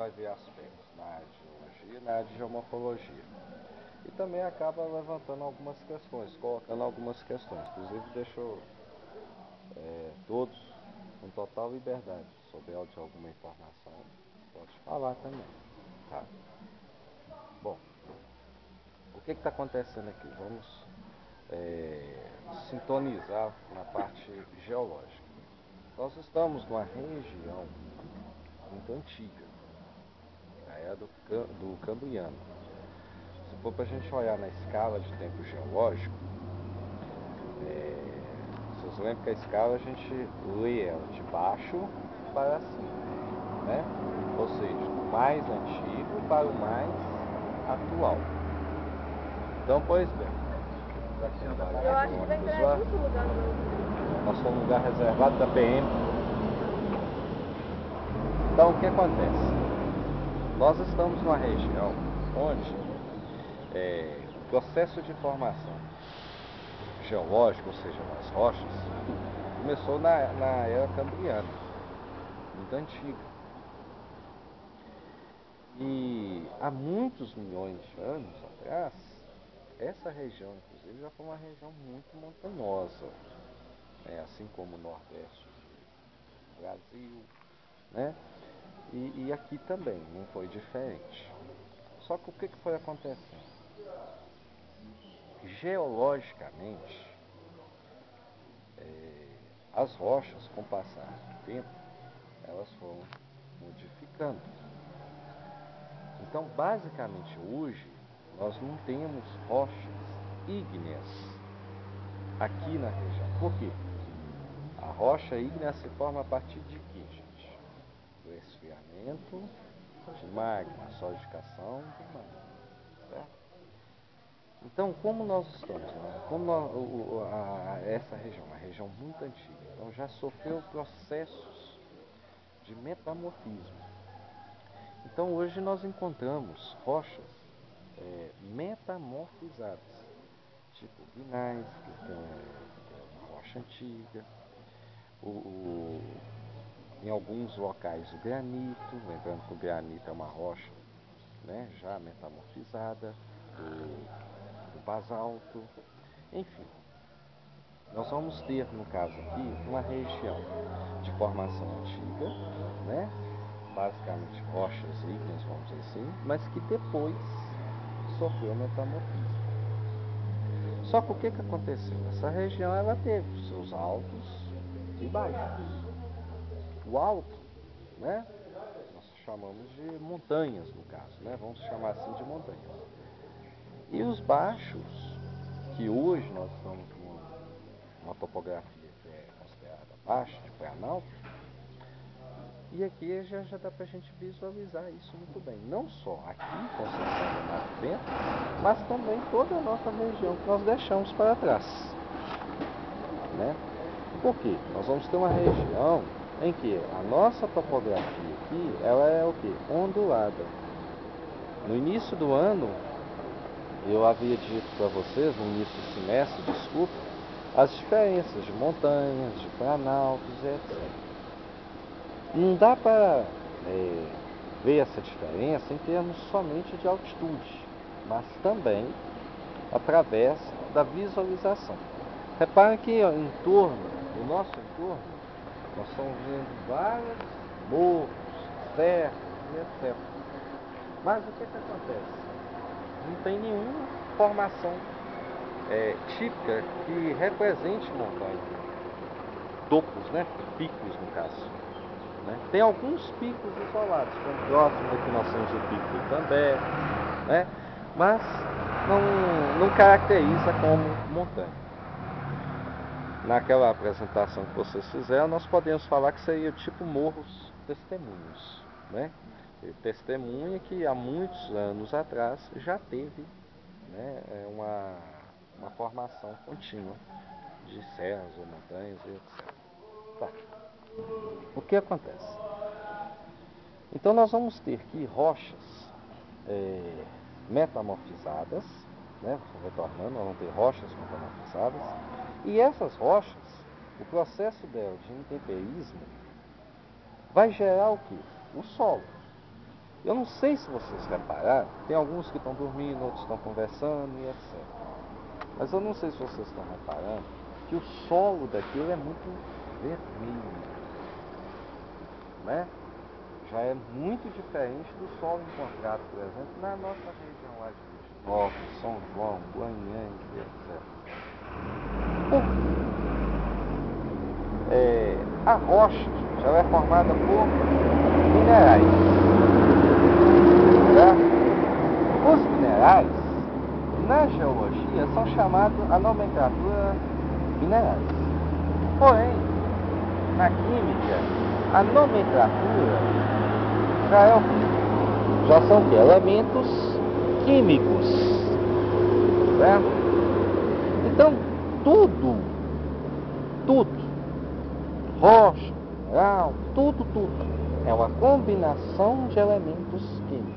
vai ver aspectos na área de geologia e na área de geomorfologia. E também acaba levantando algumas questões, colocando algumas questões. Inclusive deixou todos com total liberdade. Se souber de alguma informação, pode falar também. Tá? Bom, o que está acontecendo aqui? Vamos sintonizar na parte geológica. Nós estamos numa região muito antiga, a era do Cambriano. Se for para a gente olhar na escala de tempo geológico, vocês lembram que a escala a gente lê ela de baixo para cima, né? Ou seja, do mais antigo para o mais atual. Então, pois bem, eu acho que vai entrar em outro lugar. nós somos um lugar reservado da PM. Então, o que acontece? Nós estamos numa região onde o processo de formação geológica, ou seja, das rochas, começou na era cambriana, muito antiga. E há muitos milhões de anos atrás, essa região, inclusive, já foi uma região muito montanhosa, assim como o Nordeste do Brasil, né? E aqui também não foi diferente. Só que o que foi acontecendo? Geologicamente, as rochas, com o passar do tempo, elas foram modificando. Então, basicamente, hoje, nós não temos rochas ígneas aqui na região. Por quê? A rocha ígnea se forma a partir de quê, gente? Do esfriamento de magma, solidificação do magma, certo? Então, como nós estamos, né? Essa região, uma região muito antiga, então já sofreu processos de metamorfismo. Então, hoje nós encontramos rochas metamorfizadas, tipo vinais, que é uma rocha antiga, em alguns locais o granito, lembrando que o granito é uma rocha, né, já metamorfizada, o basalto, enfim. Nós vamos ter, no caso aqui, uma região de formação antiga, né, basicamente rochas ígneas, vamos dizer assim, mas que depois sofreu metamorfismo. Só que o que aconteceu? Essa região ela teve seus altos e baixos. O alto, né, nós chamamos de montanhas no caso, né, vamos chamar assim de montanhas. E os baixos, que hoje nós estamos numa topografia que é considerada baixa, de Planalto, e aqui já dá pra gente visualizar isso muito bem. Não só aqui, concentrando o Mato Bento, mas também toda a nossa região que nós deixamos para trás, né? Por quê? Nós vamos ter uma região em que a nossa topografia aqui, ela é o quê? Ondulada. No início do ano, eu havia dito para vocês, no início do semestre, desculpa, as diferenças de montanhas, de planaltos, etc. Não dá para ver essa diferença em termos somente de altitude, mas também através da visualização. Reparem que em torno, no nosso entorno, nós estamos vendo vários morros, serras e etc. Mas o que acontece? Não tem nenhuma formação típica que represente montanha. Topos, né? Picos no caso. Né? Tem alguns picos isolados, como próximo aqui nós temos o pico do Itambé, né? Mas não caracteriza como montanha. Naquela apresentação que vocês fizeram, nós podemos falar que seria tipo morros testemunhos, né? Testemunha que há muitos anos atrás já teve, né, uma formação contínua de serras ou montanhas e etc. Tá. O que acontece? Então nós vamos ter aqui rochas metamorfizadas, né? Retornando, nós vamos ter rochas metamorfizadas, e essas rochas, o processo dela de intemperismo vai gerar o quê? O solo. Eu não sei se vocês repararam, tem alguns que estão dormindo, outros estão conversando e etc. Mas eu não sei se vocês estão reparando que o solo daquilo é muito vermelho, né? Já é muito diferente do solo encontrado, por exemplo, na nossa região lá de Virginópolis, São João, Guanhães, etc. Por quê? A rocha, gente, ela é formada por minerais, certo? Os minerais, na geologia, são chamados a nomenclatura minerais. Porém, na química, a nomenclatura já é o quê? Já são o quê? Elementos químicos, certo? Então, tudo, rocha, mineral, tudo é uma combinação de elementos químicos.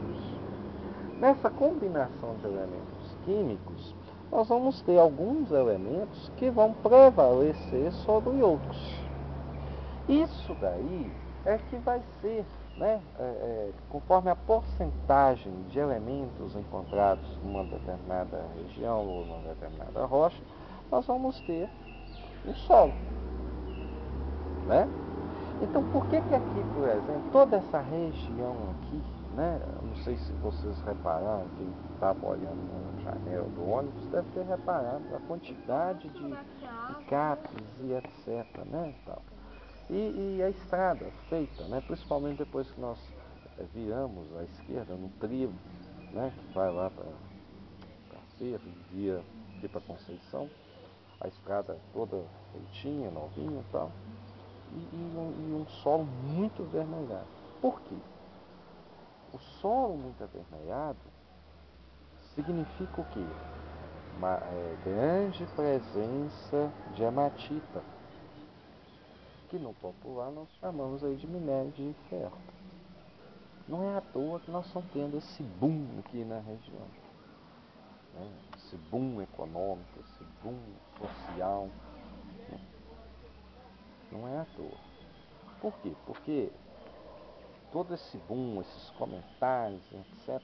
Nessa combinação de elementos químicos, nós vamos ter alguns elementos que vão prevalecer sobre outros. Isso daí é que vai ser, né, conforme a porcentagem de elementos encontrados numa determinada região ou numa determinada rocha, nós vamos ter um solo, né? Então, por que aqui, por exemplo, toda essa região aqui, né? Não sei se vocês repararam, quem estava olhando na janela do ônibus deve ter reparado a quantidade de capes e etc, né? E a estrada feita, né? Principalmente depois que nós viramos à esquerda no trevo, né? Que vai lá para Cerro e via aqui para Conceição, a estrada toda feitinha, novinha e tal. E um solo muito avermelhado. Por quê? O solo muito avermelhado significa o quê? Uma grande presença de hematita, que no popular nós chamamos aí de minério de ferro. Não é à toa que nós estamos tendo esse boom aqui na região, né? Esse boom econômico, esse boom social, né? Não é à toa. Por quê? Porque todo esse boom, esses comentários, etc.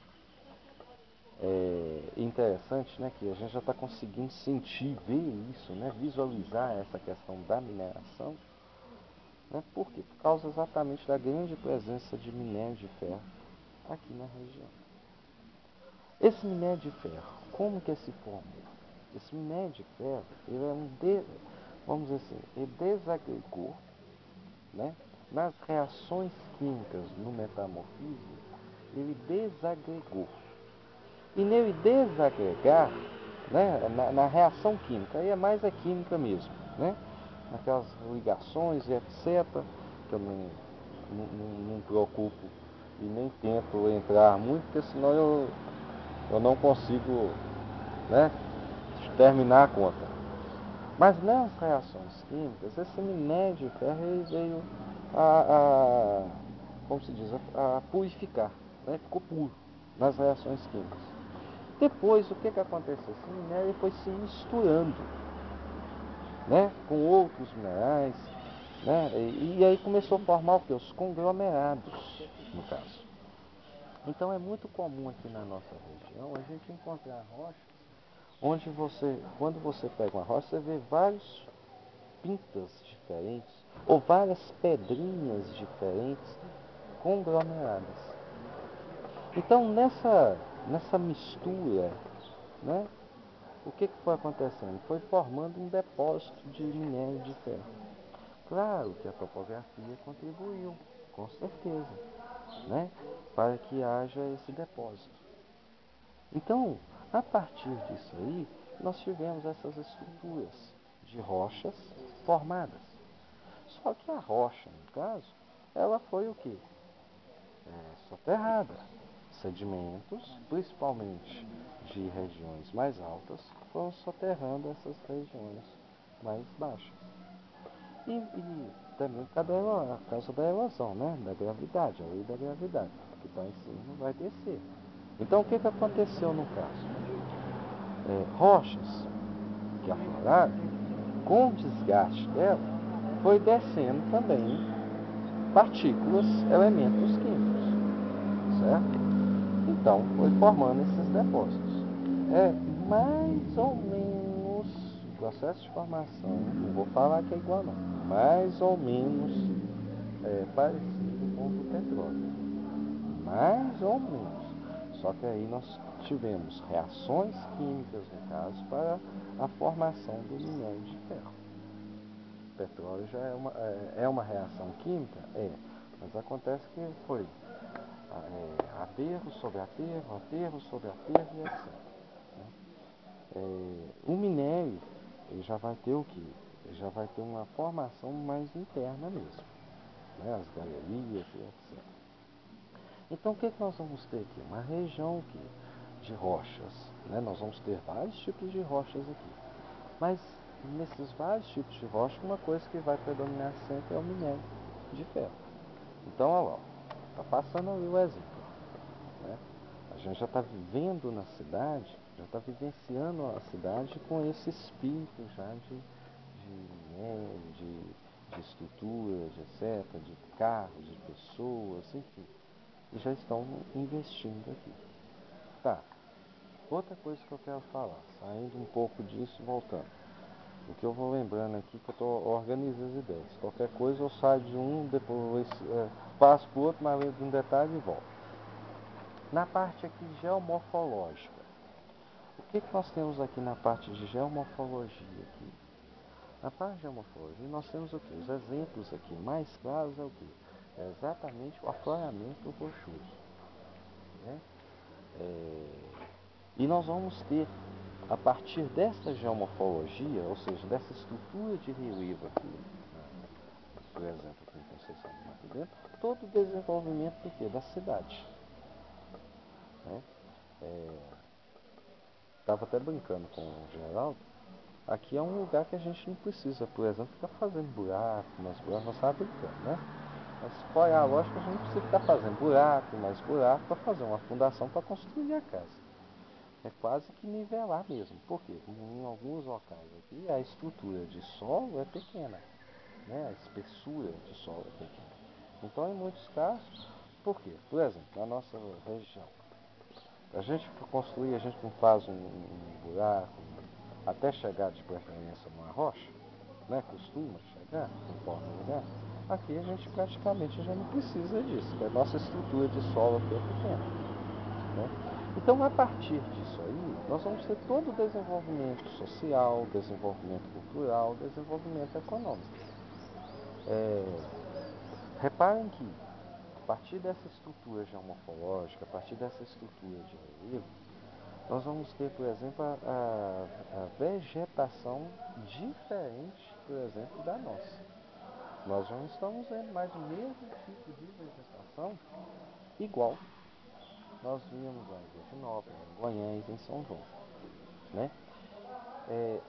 É interessante, né, que a gente já está conseguindo sentir, ver isso, né, visualizar essa questão da mineração, né, por quê? Por causa exatamente da grande presença de minério de ferro aqui na região. Esse minério de ferro, como que se formou? Esse minério de ferro, ele é vamos dizer assim, ele desagregou, né, nas reações químicas no metamorfismo, ele desagregou. E nele desagregar, né, na reação química, aí é mais a química mesmo, né, aquelas ligações e etc, que eu não preocupo e nem tento entrar muito, porque senão eu não consigo, né, terminar a conta. Mas nas reações químicas, esse minério de ferro ele veio como se diz, a purificar, né, ficou puro nas reações químicas. Depois, o que aconteceu? Esse minério foi se misturando, né, com outros minerais, né, e aí começou a formar o que? Os conglomerados, no caso. Então é muito comum aqui na nossa região a gente encontrar rochas onde quando você pega uma rocha, você vê vários pintas diferentes ou várias pedrinhas diferentes conglomeradas. Então nessa mistura, né, o que foi acontecendo? Foi formando um depósito de minério de ferro. Claro que a topografia contribuiu, com certeza, né, para que haja esse depósito. Então, a partir disso aí, nós tivemos essas estruturas de rochas formadas. Só que a rocha, no caso, ela foi o quê? Soterrada. Sedimentos, principalmente de regiões mais altas, foram soterrando essas regiões mais baixas. E também por causa da erosão, né? Da gravidade, a lei da gravidade. O que está em cima vai descer. Então o que aconteceu no caso? Rochas que afloraram, com o desgaste dela, foi descendo também partículas, elementos químicos, certo? Então, foi formando esses depósitos. É mais ou menos o processo de formação, não vou falar que é igual não, mais ou menos parecido com o do petróleo. Mais ou menos. Só que aí nós tivemos reações químicas, no caso, para a formação do minério de ferro. O petróleo já é uma reação química? É. Mas acontece que foi aterro sobre aterro, aterro sobre aterro e etc. O minério ele já vai ter o quê? Ele já vai ter uma formação mais interna mesmo, né? As galerias e etc. Então o que nós vamos ter aqui? Uma região de rochas, né? Nós vamos ter vários tipos de rochas aqui. Mas nesses vários tipos de rocha, uma coisa que vai predominar sempre é o minério de ferro. Então, olha lá, está passando ali o exemplo, né? A gente já está vivendo na cidade, já está vivenciando a cidade com esse espírito já de minério, de estruturas, etc., de carros, de pessoas, enfim. E já estão investindo aqui. Tá. Outra coisa que eu quero falar, saindo um pouco disso e voltando. O que eu vou lembrando aqui, que eu estou organizando as ideias. Qualquer coisa eu saio de um, depois passo para o outro, mas lembro de um detalhe e volto. Na parte aqui geomorfológica. O que nós temos aqui na parte de geomorfologia aqui? Na parte de geomorfologia nós temos o que? Os exemplos aqui mais claros é o que? É exatamente o afloramento rochoso, né? E nós vamos ter, a partir dessa geomorfologia, ou seja, dessa estrutura de relevo aqui, por exemplo, aqui em Conceição do Mato Dentro, todo o desenvolvimento do quê? Da cidade, né? Estava até brincando com o Geraldo. Aqui é um lugar que a gente não precisa, por exemplo, ficar fazendo buraco, mas buraco nós estávamos brincando, né? Mas qual é a lógica? A gente não precisa ficar fazendo buraco, mais buraco, para fazer uma fundação para construir a casa. É quase que nivelar mesmo. Por quê? Em alguns locais aqui a estrutura de solo é pequena, né? A espessura de solo é pequena. Então, em muitos casos, por quê? Por exemplo, na nossa região, a gente para construir, a gente não faz um buraco até chegar de preferência numa rocha, né? Costuma chegar conforme o lugar. Aqui a gente praticamente já não precisa disso, porque a nossa estrutura de solo aqui é pequena, né? Então, a partir disso aí, nós vamos ter todo o desenvolvimento social, desenvolvimento cultural, desenvolvimento econômico. Reparem que, a partir dessa estrutura geomorfológica, a partir dessa estrutura de relevo, nós vamos ter, por exemplo, a vegetação diferente, por exemplo, da nossa. Nós já não estamos vendo mais o mesmo tipo de vegetação igual nós víamos lá em Virginópolis, em Goiânia e em São João, né?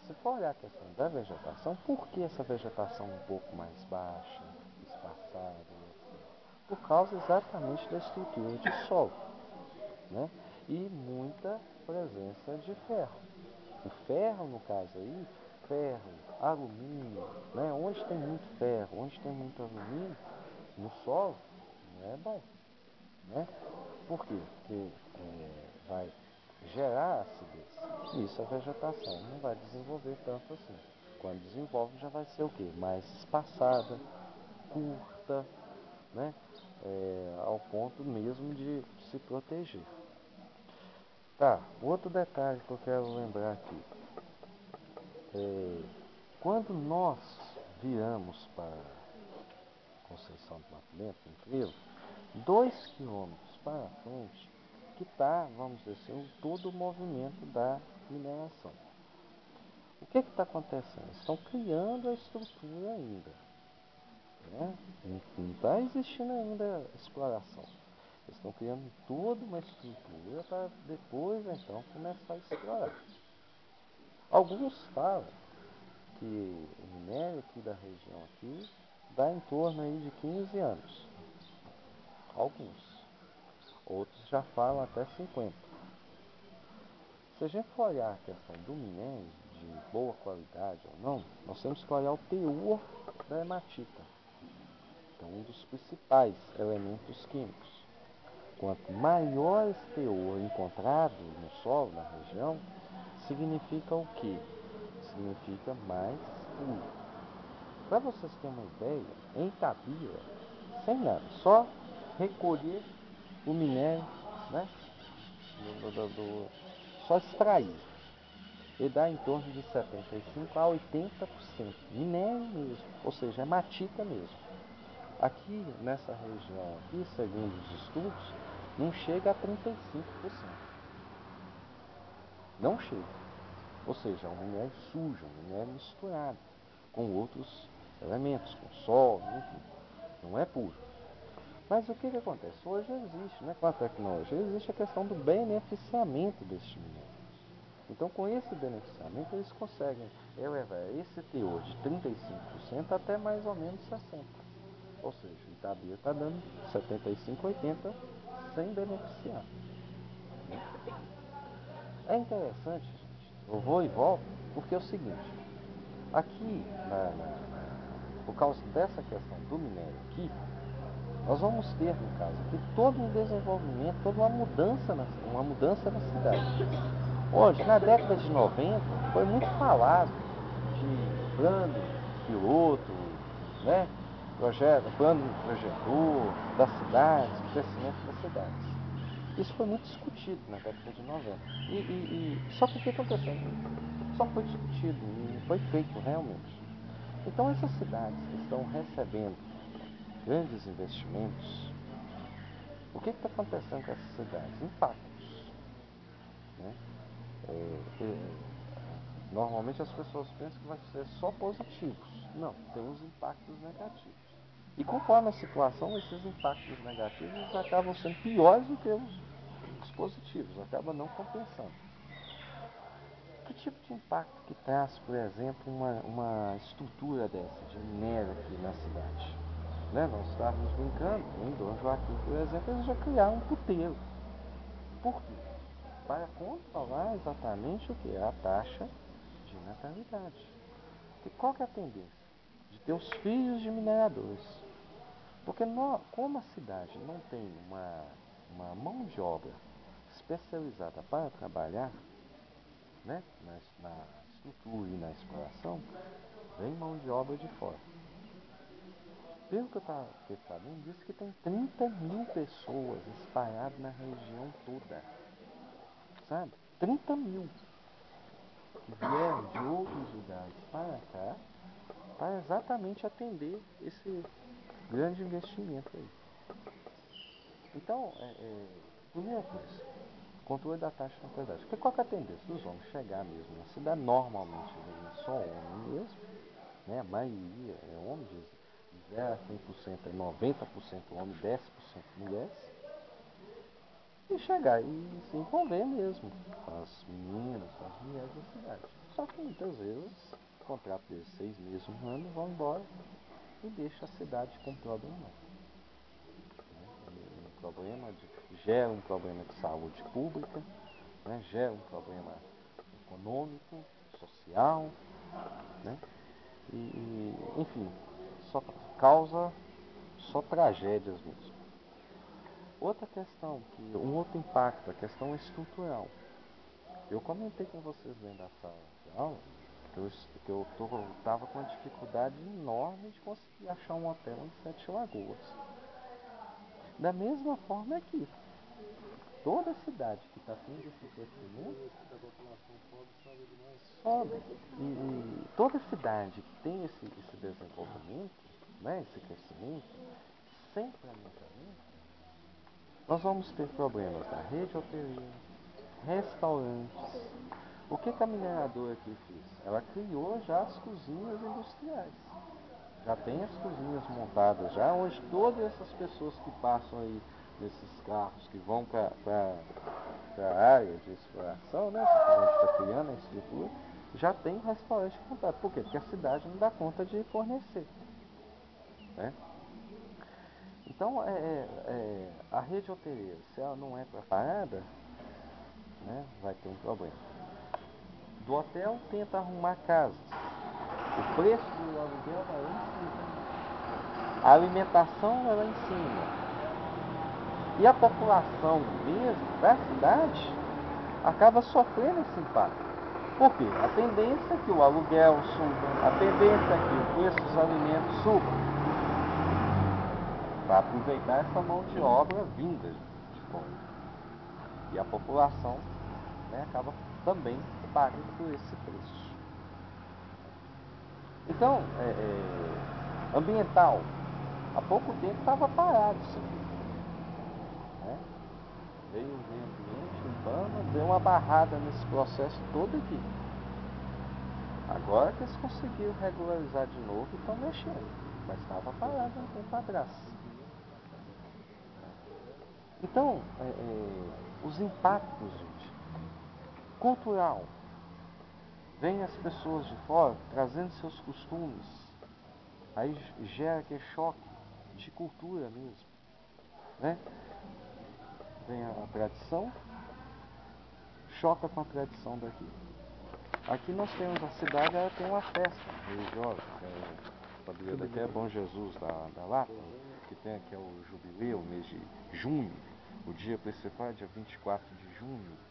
Se for olhar a questão da vegetação, por que essa vegetação um pouco mais baixa, espaçada, etc.? Por causa exatamente da estrutura de solo, né? E muita presença de ferro. O ferro, no caso aí, ferro, alumínio, né? Onde tem muito ferro, onde tem muito alumínio, no solo, não é bom, né? Por quê? Porque vai gerar acidez. E isso a vegetação não vai desenvolver tanto assim. Quando desenvolve já vai ser o quê? Mais espaçada, curta, né? Ao ponto mesmo de se proteger. Tá, outro detalhe que eu quero lembrar aqui. Quando nós viramos para Conceição do Mato Dentro, em Trevo, 2 quilômetros para frente, que está, vamos dizer assim, todo o movimento da mineração. O que está acontecendo? Estão criando a estrutura ainda, né? Não está existindo ainda exploração. Eles estão criando toda uma estrutura para depois, então, começar a explorar. Alguns falam que o minério aqui da região aqui dá em torno aí de 15 anos. Alguns. Outros já falam até 50. Se a gente for olhar a questão do minério, de boa qualidade ou não, nós temos que olhar o teor da hematita, que é um dos principais elementos químicos. quanto maior esse teor encontrado no solo, na região, significa o quê? Significa mais puro. Para vocês terem uma ideia, em Itabira, sem nada, só recolher o minério, né? Só extrair. Ele dá em torno de 75% a 80%. Minério mesmo, ou seja, é matita mesmo. Aqui, nessa região aqui, segundo os estudos, não chega a 35%. Não chega. Ou seja, é um minério sujo, um minério misturado com outros elementos, com sol, enfim. Não é puro. Mas o que acontece? Hoje existe, né, com a tecnologia, existe a questão do beneficiamento deste minério. Então, com esse beneficiamento, eles conseguem elevar esse teor de 35% até mais ou menos 60%. Ou seja, Itabira está dando 75, 80% sem beneficiar. É interessante, gente, eu vou e volto, porque é o seguinte, aqui, por causa dessa questão do minério aqui, nós vamos ter, no caso aqui, todo um desenvolvimento, toda uma mudança na cidade. Hoje, na década de 90, foi muito falado de plano piloto, né? Plano projetor das cidades, crescimento das cidades. Isso foi muito discutido na década de 90. Só que o que aconteceu? Só foi discutido, não foi feito realmente. Então essas cidades que estão recebendo grandes investimentos, o que está acontecendo com essas cidades? Impactos. Né? Normalmente as pessoas pensam que vai ser só positivos. Não, tem os impactos negativos. E conforme a situação, esses impactos negativos acabam sendo piores do que os positivos, acaba não compensando. Que tipo de impacto que traz, por exemplo, uma estrutura dessa, de minério aqui na cidade? Né? Nós estávamos brincando, em Dom Joaquim, por exemplo, eles já criaram um puteiro. Por quê? Para controlar exatamente o que? A taxa de natalidade. E qual que é a tendência? De ter os filhos de mineradores. Porque como a cidade não tem uma mão de obra especializada para trabalhar, né, na estrutura e na exploração, vem mão de obra de fora. Pelo que eu fiquei sabendo, diz que tem 30 mil pessoas espalhadas na região toda. Sabe? 30 mil que vieram de outros lugares para cá para exatamente atender esse grande investimento aí. Então, primeira coisa, controle da taxa de natalidade. Porque qual que é a tendência dos homens chegar mesmo na cidade? Normalmente vem só homem mesmo, né? A maioria é homem, de 0 a 100% é 90% homem, 10% mulheres. E chegar e se envolver mesmo com as meninas, com as mulheres da cidade. Só que muitas vezes, o contrato de 6 meses, um ano, vão embora e deixa a cidade com problema. Gera um problema de saúde pública, né? Gera um problema econômico, social, né? Enfim, só causa só tragédias mesmo. Outra questão, um outro impacto, a questão estrutural. Eu comentei com vocês dentro da sala de aula que eu estava com uma dificuldade enorme de conseguir achar um hotel em Sete Lagoas. Da mesma forma aqui. Toda cidade que está tendo esse crescimento sobe. E toda cidade que tem esse desenvolvimento, né, esse crescimento, sem planejamento, nós vamos ter problemas na rede hoteleira, restaurantes. O que a mineradora aqui fez? Ela criou já as cozinhas industriais. Já tem as cozinhas montadas já. Hoje todas essas pessoas que passam aí nesses carros que vão para a área de exploração, né, que a gente está criando a estrutura, já tem restaurante montado. Por quê? Porque a cidade não dá conta de fornecer. Né? Então, a rede hoteleira, se ela não é preparada, né, vai ter um problema. Do hotel, tenta arrumar casas. O preço do aluguel vai lá em cima. A alimentação vai lá em cima. E a população mesmo da cidade acaba sofrendo esse impacto. Por quê? A tendência é que o aluguel suba, a tendência é que o preço dos alimentos suba, para aproveitar essa mão de obra vinda de fora. E a população, né, acaba também pagando por esse preço. Então, ambiental, há pouco tempo estava parado isso aqui, né? Veio o meio ambiente, limpando, deu uma barrada nesse processo todo aqui. Agora que eles conseguiram regularizar de novo e estão mexendo, mas estava parado um tempo atrás. Então, os impactos, gente, cultural, vem as pessoas de fora trazendo seus costumes, aí gera aquele choque de cultura mesmo, né? Vem a tradição, choca com a tradição daqui. Aqui nós temos a cidade, ela tem uma festa religiosa, o padroeiro daqui é Bom Jesus da Lapa, que é o jubileu, o mês de junho, o dia principal é dia 24 de junho.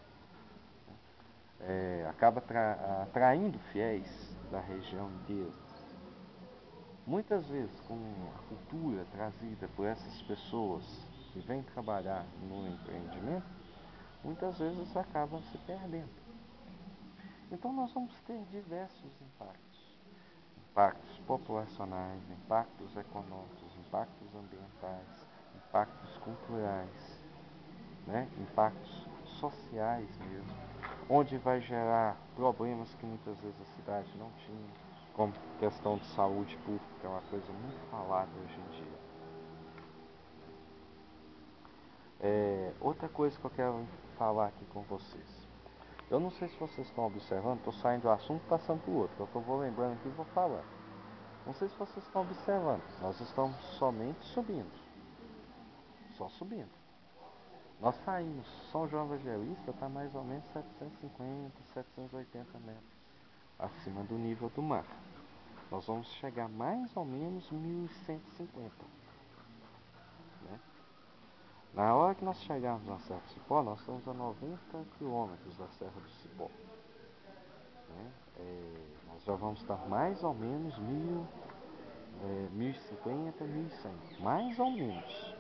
Acaba atraindo fiéis da região inteira. Muitas vezes, com a cultura trazida por essas pessoas que vêm trabalhar no empreendimento, muitas vezes acaba se perdendo. Então nós vamos ter diversos impactos. Impactos populacionais, impactos econômicos, impactos ambientais, impactos culturais, né? Impactos sociais mesmo, onde vai gerar problemas que muitas vezes a cidade não tinha, como questão de saúde pública, que é uma coisa muito falada hoje em dia. Outra coisa que eu quero falar aqui com vocês. Eu não sei se vocês estão observando, estou saindo do assunto e passando para o outro, eu vou lembrando aqui e vou falando. Não sei se vocês estão observando, nós estamos somente subindo, só subindo. Nós saímos, São João Evangelista está mais ou menos 750, 780 metros acima do nível do mar. Nós vamos chegar mais ou menos 1150. Né? Na hora que nós chegarmos na Serra do Cipó, nós estamos a 90 quilômetros da Serra do Cipó. Né? Nós já vamos estar mais ou menos 1050, 1100, mais ou menos,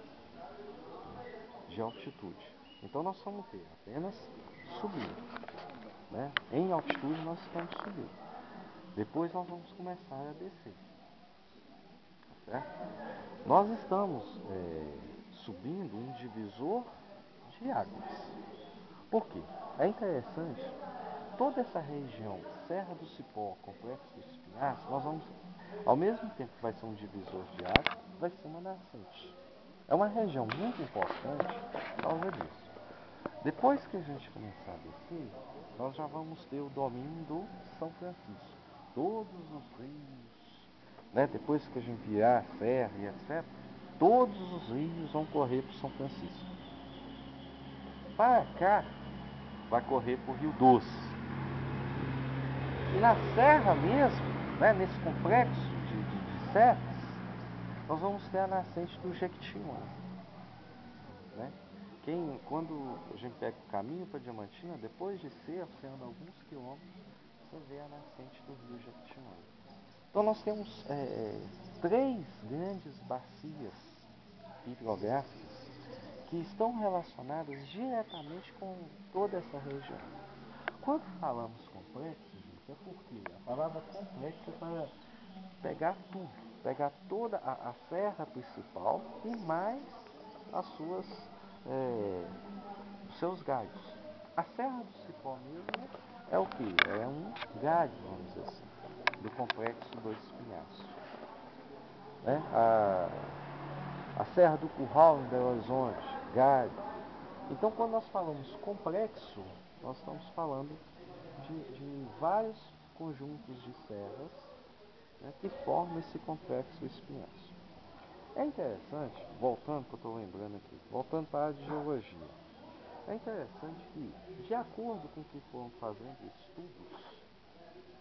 de altitude. Então nós vamos ter apenas subindo. Né? Em altitude nós estamos subindo. Depois nós vamos começar a descer. Certo? Nós estamos subindo um divisor de águas. Por quê? É interessante, toda essa região, Serra do Cipó, Complexo do Espinhaço, nós vamos, ao mesmo tempo que vai ser um divisor de águas, vai ser uma nascente. É uma região muito importante por causa disso. Depois que a gente começar a descer, nós já vamos ter o domínio do São Francisco. Todos os rios, né, depois que a gente virar a serra e etc., todos os rios vão correr para o São Francisco. Para cá, vai correr para o Rio Doce. E na serra mesmo, né, nesse complexo de serras, nós vamos ter a nascente do Jequitinhonha. Né? Quando a gente pega o caminho para Diamantina, depois de ser, você anda alguns quilômetros, você vê a nascente do rio Jequitinhonha. Então nós temos 3 grandes bacias hidrográficas que estão relacionadas diretamente com toda essa região. Quando falamos complexo, gente, é porque a palavra complexo é para pegar tudo, pegar toda a serra principal e mais as suas os seus galhos. A Serra do Cipó mesmo é o que? É um galho, vamos dizer assim, do complexo do Espinhaço. Né? A Serra do Curral em Belo Horizonte, galho. Então, quando nós falamos complexo, nós estamos falando de vários conjuntos de serras, né, que formam esse complexo espinhaço. É interessante, voltando que eu estou lembrando aqui, voltando para a área de geologia, é interessante que, de acordo com o que foram fazendo estudos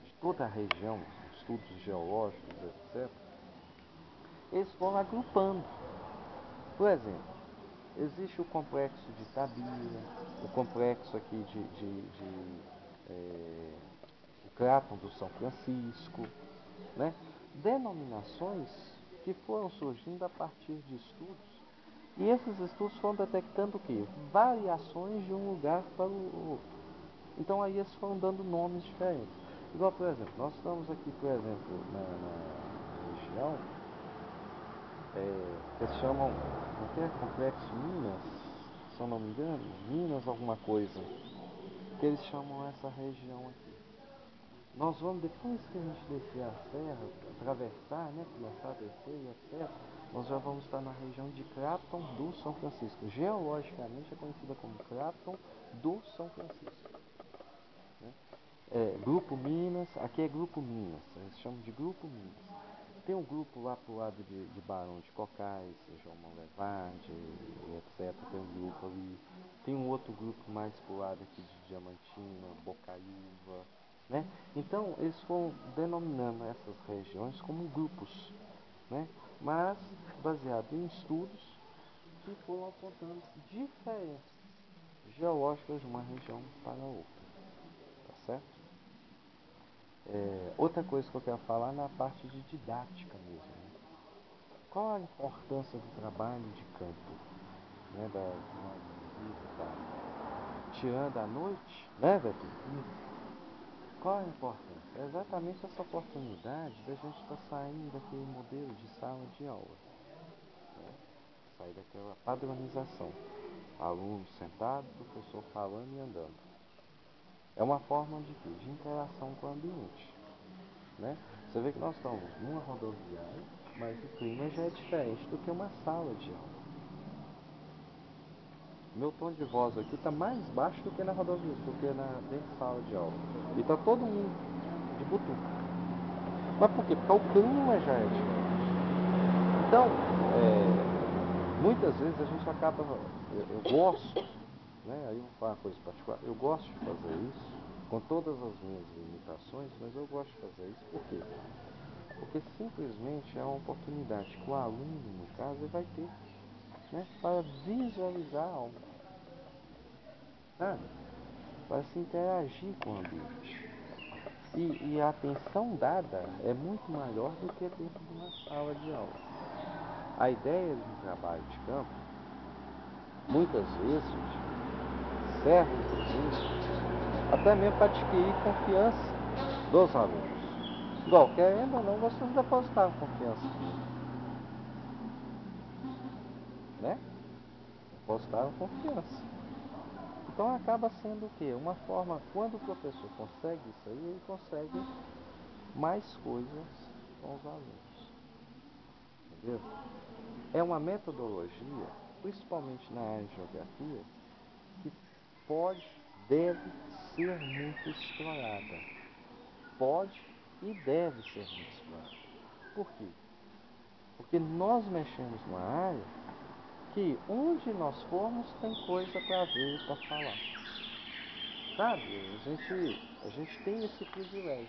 de toda a região, estudos geológicos, etc., eles foram agrupando. Por exemplo, Existe o complexo de Itabira, o complexo aqui o Craton do São Francisco, né? Denominações que foram surgindo a partir de estudos. E esses estudos foram detectando o quê? Variações de um lugar para o outro. Então aí eles foram dando nomes diferentes. Igual, por exemplo, nós estamos aqui, por exemplo, na região, que eles chamam, não é Complexo Minas, se eu não me engano, Minas alguma coisa, que eles chamam essa região aqui. Nós vamos, depois que a gente descer a serra, atravessar, né, começar a descer e etc., nós já vamos estar na região de Craton do São Francisco. Geologicamente é conhecida como Craton do São Francisco. Né? Grupo Minas, aqui é Grupo Minas, eles chamam de Grupo Minas. Tem um grupo lá pro lado de Barão de Cocais, João Monlevade, etc. Tem um grupo ali. Tem um outro grupo mais pro lado aqui de Diamantina, Bocaiúva, né? Então, eles foram denominando essas regiões como grupos, né? Mas baseado em estudos que foram apontando diferenças geológicas de uma região para outra, tá certo? Outra coisa que eu quero falar na parte de didática mesmo, né? Qual a importância do trabalho de campo, né, uma visita, tirando a noite, né, Beto? Qual a importância? É exatamente essa oportunidade da gente estar saindo daquele modelo de sala de aula, né? Sair daquela padronização, aluno sentado, professor falando e andando. É uma forma de quê? De interação com o ambiente, né? Você vê que nós estamos numa rodoviária, mas o clima já é diferente do que uma sala de aula. Meu tom de voz aqui está mais baixo do que na rodovia, do que dentro da sala de aula. E está todo mundo de butuca. Mas por quê? Porque o clima já é diferente. Então, muitas vezes a gente acaba, eu gosto, né? Aí eu vou falar uma coisa particular, eu gosto de fazer isso, com todas as minhas limitações, mas eu gosto de fazer isso por quê? Porque simplesmente é uma oportunidade que o aluno, no caso, ele vai ter, né, para visualizar algo, sabe? Para se interagir com o ambiente. E a atenção dada é muito maior do que dentro de uma sala de aula. A ideia de um trabalho de campo, muitas vezes, serve inclusive até mesmo para adquirir confiança dos alunos. Igual, querendo ou não, vocês depositaram confiança em mim, né? Depositaram confiança. Então acaba sendo o quê? Uma forma, quando o professor consegue isso aí, ele consegue mais coisas com os alunos. Entendeu? É uma metodologia, principalmente na área de geografia, que pode, deve ser muito explorada. Pode e deve ser muito explorada. Por quê? Porque nós mexemos numa área que onde nós formos tem coisa para ver e para falar. Sabe? A gente tem esse privilégio.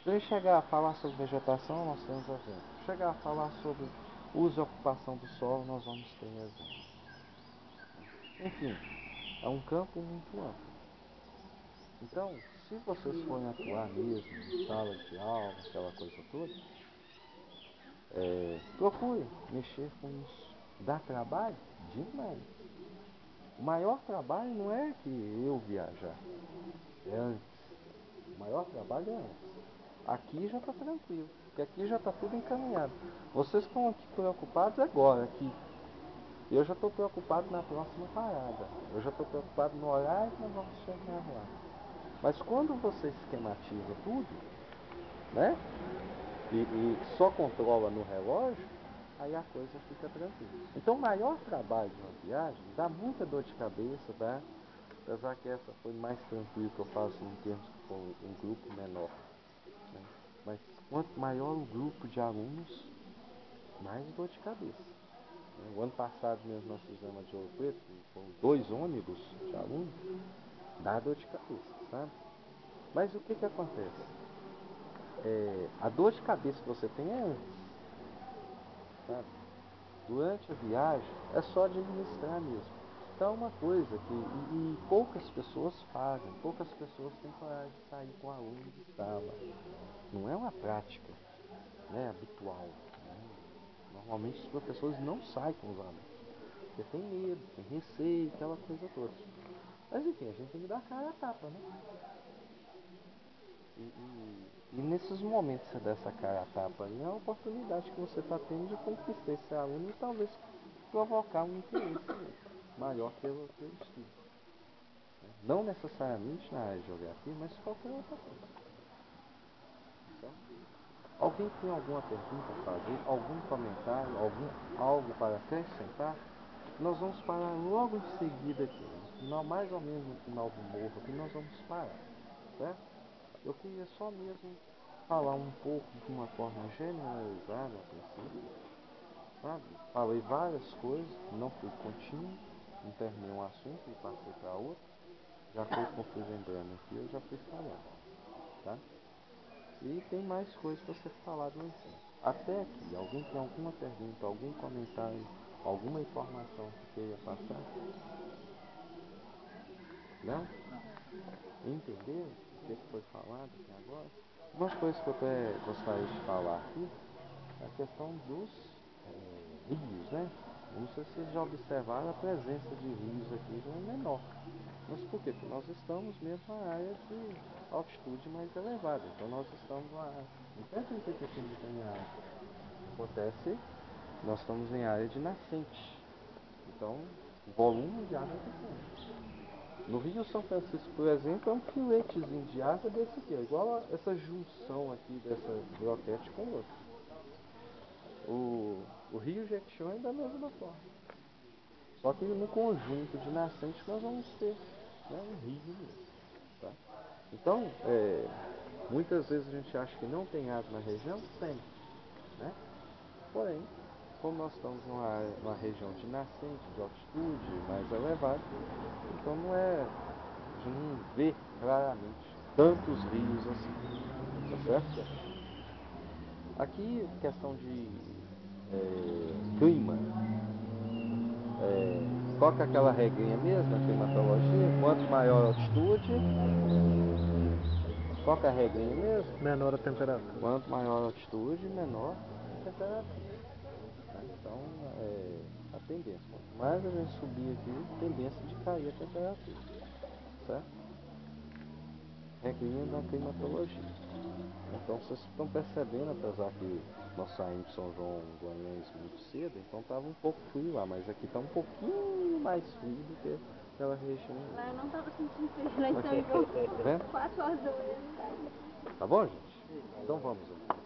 Se a gente chegar a falar sobre vegetação, nós temos exemplos. Chegar a falar sobre uso e ocupação do solo, nós vamos ter exemplos. Enfim, é um campo muito amplo. Então, se vocês forem atuar mesmo em sala de aula, aquela coisa toda, procure mexer com isso. Dá trabalho? Demais. O maior trabalho não é que eu viajar, é antes. O maior trabalho é antes. Aqui já está tranquilo, porque aqui já está tudo encaminhado. Vocês estão aqui preocupados agora, aqui. Eu já estou preocupado na próxima parada. Eu já estou preocupado no horário que nós vamos chegar lá. Mas quando você esquematiza tudo, né? E só controla no relógio, aí a coisa fica tranquila. Então o maior trabalho de uma viagem dá muita dor de cabeça, tá? Apesar que essa foi mais tranquila que eu faço em termos que for um grupo menor, né? Mas quanto maior o grupo de alunos, mais dor de cabeça. O ano passado mesmo nós fizemos a de Ouro Preto, com 2 ônibus de alunos, dá dor de cabeça, sabe? Mas o que acontece? A dor de cabeça que você tem é antes, sabe? Durante a viagem é só administrar mesmo. Então é uma coisa que e poucas pessoas fazem, poucas pessoas têm coragem de sair com aluno de sala. Não é uma prática, né, habitual. Né? Normalmente os professores não saem com os alunos, porque tem medo, tem receio, aquela coisa toda. Mas enfim, a gente tem que dar a cara a tapa, né? E nesses momentos que você dá essa cara a tapa aí, é a oportunidade que você está tendo de conquistar esse aluno e talvez provocar um interesse maior pelo estudo. Não necessariamente na área de geografia, mas qualquer outra coisa. Então, alguém tem alguma pergunta a fazer? Algum comentário? Algo para acrescentar? Nós vamos parar logo em seguida aqui, no final, mais ou menos no final do morro aqui, nós vamos parar, certo? Eu queria só mesmo falar um pouco de uma forma generalizada a princípio, sabe? Falei várias coisas, não fui contínuo, não terminei um assunto e passei para outro. Já foi que eu fui lembrando aqui, eu já fui falando, tá? E tem mais coisas para ser falado lá em cima. Até aqui, alguém tem alguma pergunta, algum comentário, alguma informação que queira passar? Não? Entendeu o que foi falado até agora? Uma coisa que eu até gostaria de falar aqui é a questão dos rios, né? Não sei se vocês já observaram, a presença de rios aqui já é menor. Mas por quê? Porque nós estamos mesmo na área de altitude mais elevada. Então nós estamos numa área. Não pensa em que tem de caminhada. Acontece, nós estamos em área de nascente. Então o volume de água é pequeno. No Rio São Francisco, por exemplo, é um filetezinho de água desse aqui, ó, igual a essa junção aqui dessa broquete com o outro. O Rio Jequitinhonha é da mesma forma. Só que no conjunto de nascentes nós vamos ter, né, um rio mesmo. Tá? Então, muitas vezes a gente acha que não tem água na região, tem. Né? Porém, como nós estamos numa região de nascente, de altitude mais elevada, então a gente não vê claramente tantos rios assim. Tá certo? Aqui, questão de clima. Qual que é aquela regrinha mesmo, a climatologia? Quanto maior a altitude, qual que é a regrinha mesmo? Menor a temperatura. Quanto maior a altitude, menor a temperatura. Né? Então, a tendência. Quanto mais a gente subir aqui, tendência de cair a temperatura. Certo? Regrinha da climatologia. Então vocês estão percebendo, apesar que nós saímos de São João Goiânia muito cedo, então estava um pouco frio lá, mas aqui está um pouquinho mais frio do que aquela região. Lá eu não estava sentindo frio, lá em São João, 4 horas da manhã não estava. Tá bom, gente? Então vamos aqui.